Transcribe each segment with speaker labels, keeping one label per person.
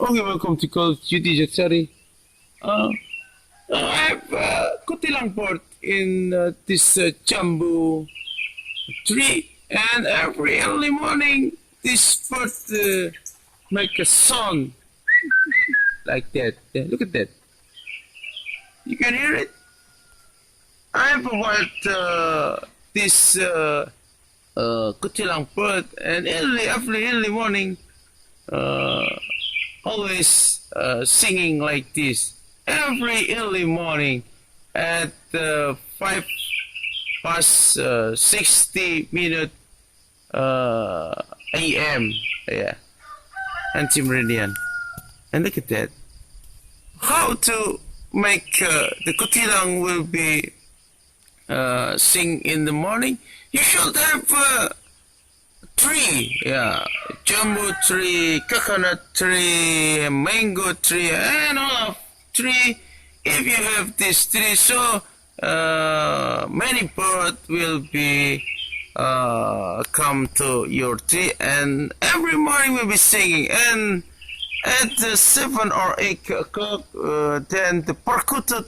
Speaker 1: Okay, welcome to CODJ Jatisari. I have Kutilang port in this jambu tree, and every early morning this bird make a song like that. Yeah, look at that. You can hear it. I have about this Kutilang bird, and every early morning. Always singing like this every early morning at 5 past 60 minutes a.m. Yeah, anti-meridian. And look at that. How to make the Kutilang will be sing in the morning? You should have tree, yeah, jumbo tree, coconut tree, mango tree, and all of tree. If you have this tree, so many birds will be come to your tree, and every morning will be singing. And at 7 or 8 o'clock, then the percuted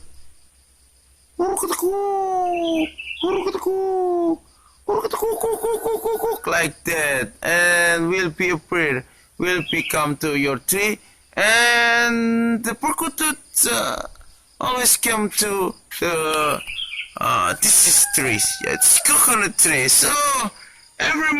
Speaker 1: like that, and will be appear, will be come to your tree, and the percuted always come to the this is trees, yeah, it's coconut tree. So every